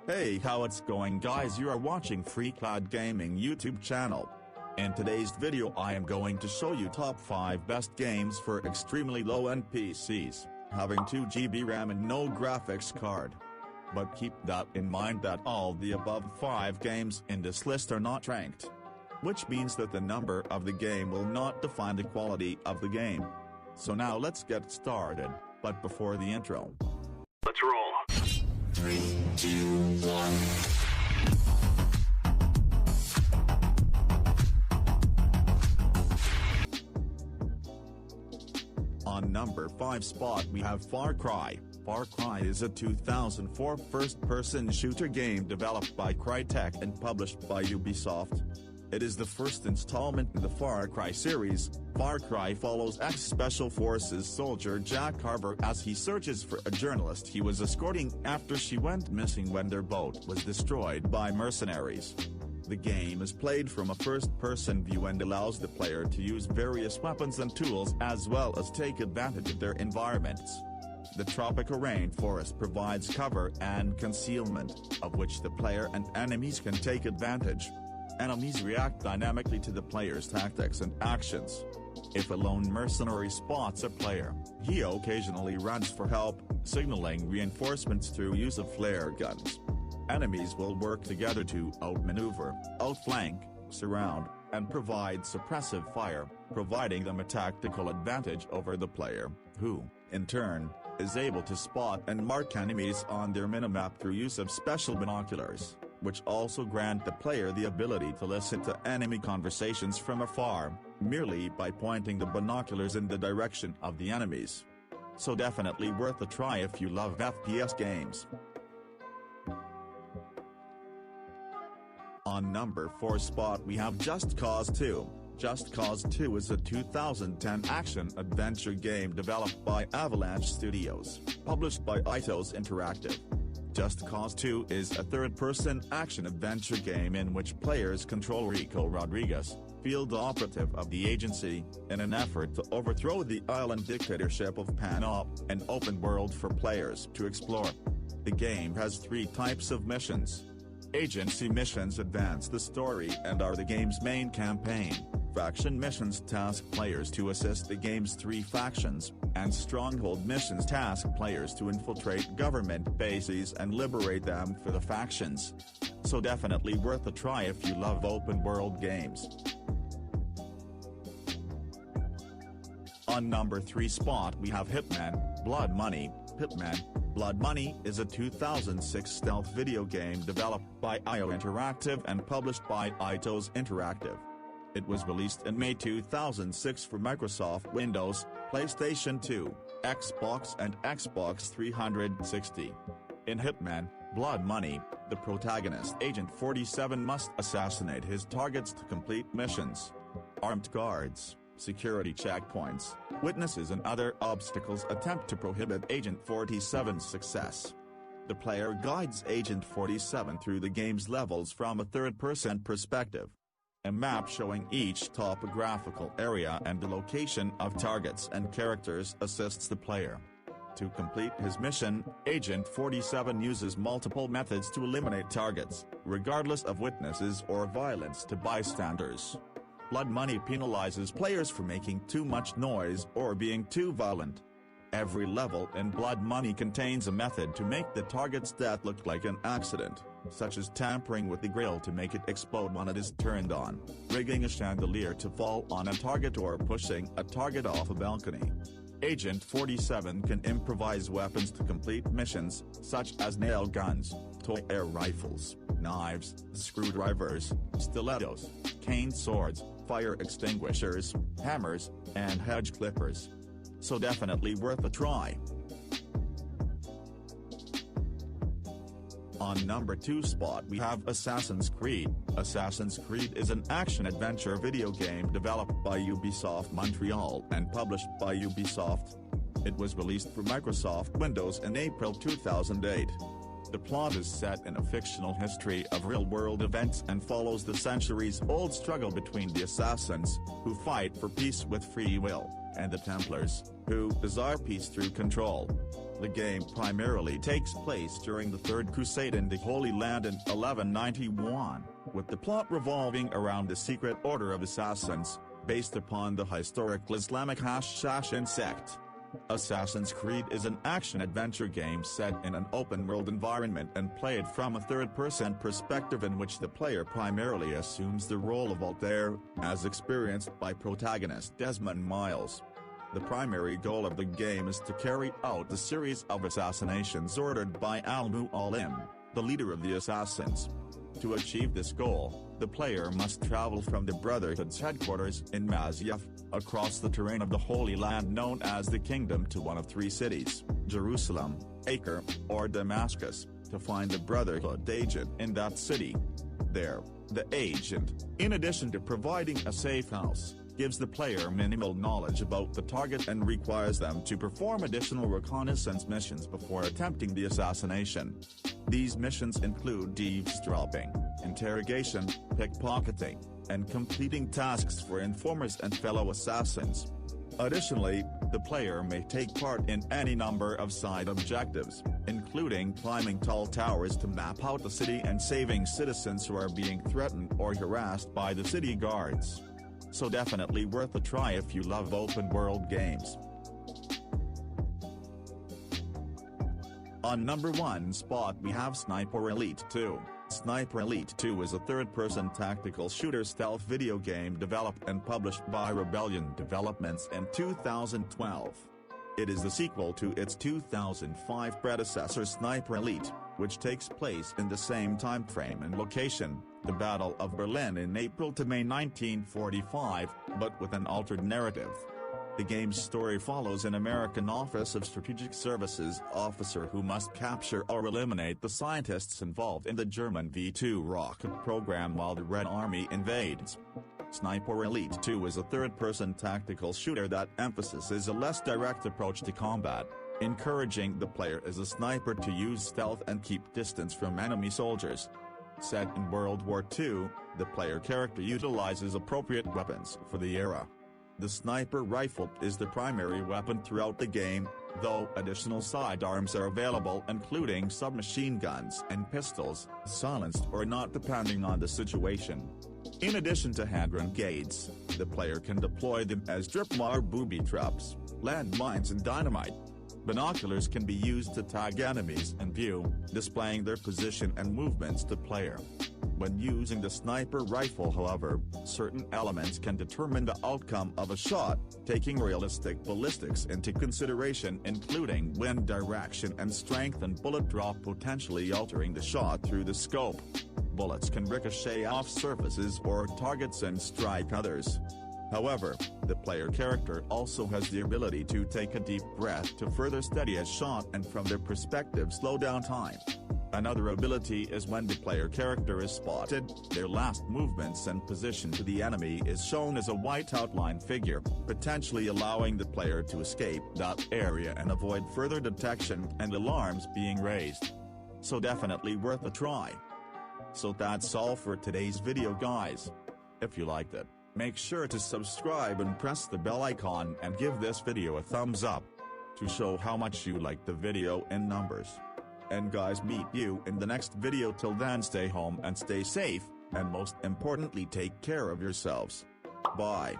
Hey, how it's going, guys? You are watching FreeCloud Gaming YouTube channel. In today's video I am going to show you top 5 best games for extremely low-end PCs, having 2 GB RAM and no graphics card. But keep that in mind that all the above 5 games in this list are not ranked, which means that the number of the game will not define the quality of the game. So now let's get started, but before the intro, let's roll. 3, 2, 1. On number 5 spot we have Far Cry. Far Cry is a 2004 first-person shooter game developed by Crytek and published by Ubisoft. It is the first installment in the Far Cry series. Far Cry follows ex-Special Forces soldier Jack Carver as he searches for a journalist he was escorting after she went missing when their boat was destroyed by mercenaries. The game is played from a first-person view and allows the player to use various weapons and tools as well as take advantage of their environments. The tropical rainforest provides cover and concealment, of which the player and enemies can take advantage. Enemies react dynamically to the player's tactics and actions. If a lone mercenary spots a player, he occasionally runs for help, signaling reinforcements through use of flare guns. Enemies will work together to outmaneuver, outflank, surround, and provide suppressive fire, providing them a tactical advantage over the player, who, in turn, is able to spot and mark enemies on their minimap through use of special binoculars, which also grant the player the ability to listen to enemy conversations from afar, merely by pointing the binoculars in the direction of the enemies. So definitely worth a try if you love FPS games. On number 4 spot we have Just Cause 2. Just Cause 2 is a 2010 action-adventure game developed by Avalanche Studios, published by Eidos Interactive. Just Cause 2 is a third-person action-adventure game in which players control Rico Rodriguez, field operative of the agency, in an effort to overthrow the island dictatorship of Panop, an open world for players to explore. The game has 3 types of missions. Agency missions advance the story and are the game's main campaign. Faction missions task players to assist the game's 3 factions, and Stronghold missions task players to infiltrate government bases and liberate them for the factions. So definitely worth a try if you love open-world games. On number 3 spot we have Hitman, Blood Money. Hitman, Blood Money is a 2006 stealth video game developed by IO Interactive and published by Eidos Interactive. It was released in May 2006 for Microsoft Windows, PlayStation 2, Xbox and Xbox 360. In Hitman, Blood Money, the protagonist Agent 47 must assassinate his targets to complete missions. Armed guards, security checkpoints, witnesses and other obstacles attempt to prohibit Agent 47's success. The player guides Agent 47 through the game's levels from a third-person perspective. A map showing each topographical area and the location of targets and characters assists the player. To complete his mission, Agent 47 uses multiple methods to eliminate targets, regardless of witnesses or violence to bystanders. Blood Money penalizes players for making too much noise or being too violent. Every level in Blood Money contains a method to make the target's death look like an accident, such as tampering with the grill to make it explode when it is turned on, rigging a chandelier to fall on a target or pushing a target off a balcony. Agent 47 can improvise weapons to complete missions, such as nail guns, toy air rifles, knives, screwdrivers, stilettos, cane swords, fire extinguishers, hammers, and hedge clippers. So definitely worth a try. On number 2 spot we have Assassin's Creed. Assassin's Creed is an action-adventure video game developed by Ubisoft Montreal and published by Ubisoft. It was released for Microsoft Windows in April 2008. The plot is set in a fictional history of real-world events and follows the centuries-old struggle between the assassins, who fight for peace with free will, and the Templars, who desire peace through control. The game primarily takes place during the Third Crusade in the Holy Land in 1191, with the plot revolving around the Secret Order of Assassins, based upon the historical Islamic Assassin sect. Assassin's Creed is an action-adventure game set in an open-world environment and played from a third-person perspective in which the player primarily assumes the role of Altair, as experienced by protagonist Desmond Miles. The primary goal of the game is to carry out the series of assassinations ordered by Al-Mu'alim, the leader of the assassins. To achieve this goal, the player must travel from the Brotherhood's headquarters in Masyaf, across the terrain of the Holy Land known as the Kingdom to one of three cities, Jerusalem, Acre, or Damascus, to find the Brotherhood agent in that city. There, the agent, in addition to providing a safe house, gives the player minimal knowledge about the target and requires them to perform additional reconnaissance missions before attempting the assassination. These missions include eavesdropping, interrogation, pickpocketing, and completing tasks for informers and fellow assassins. Additionally, the player may take part in any number of side objectives, including climbing tall towers to map out the city and saving citizens who are being threatened or harassed by the city guards. So definitely worth a try if you love open-world games. On number 1 spot we have Sniper Elite 2. Sniper Elite 2 is a third-person tactical shooter stealth video game developed and published by Rebellion Developments in 2012. It is the sequel to its 2005 predecessor Sniper Elite, which takes place in the same timeframe and location, the Battle of Berlin in April to May 1945, but with an altered narrative. The game's story follows an American Office of Strategic Services officer who must capture or eliminate the scientists involved in the German V-2 rocket program while the Red Army invades. Sniper Elite 2 is a third-person tactical shooter that emphasizes a less direct approach to combat, encouraging the player as a sniper to use stealth and keep distance from enemy soldiers. Set in World War II, the player character utilizes appropriate weapons for the era. The sniper rifle is the primary weapon throughout the game, though additional sidearms are available including submachine guns and pistols, silenced or not depending on the situation. In addition to hand grenades, the player can deploy them as tripwire booby traps, landmines and dynamite. Binoculars can be used to tag enemies in view, displaying their position and movements to player. When using the sniper rifle however, certain elements can determine the outcome of a shot, taking realistic ballistics into consideration including wind direction and strength and bullet drop potentially altering the shot through the scope. Bullets can ricochet off surfaces or targets and strike others. However, the player character also has the ability to take a deep breath to further steady a shot and from their perspective slow down time. Another ability is when the player character is spotted, their last movements and position to the enemy is shown as a white outline figure, potentially allowing the player to escape that area and avoid further detection and alarms being raised. So definitely worth a try. So that's all for today's video guys. If you liked it, make sure to subscribe and press the bell icon and give this video a thumbs up to show how much you like the video in numbers. And guys, meet you in the next video. Till then, stay home and stay safe, and most importantly take care of yourselves. Bye.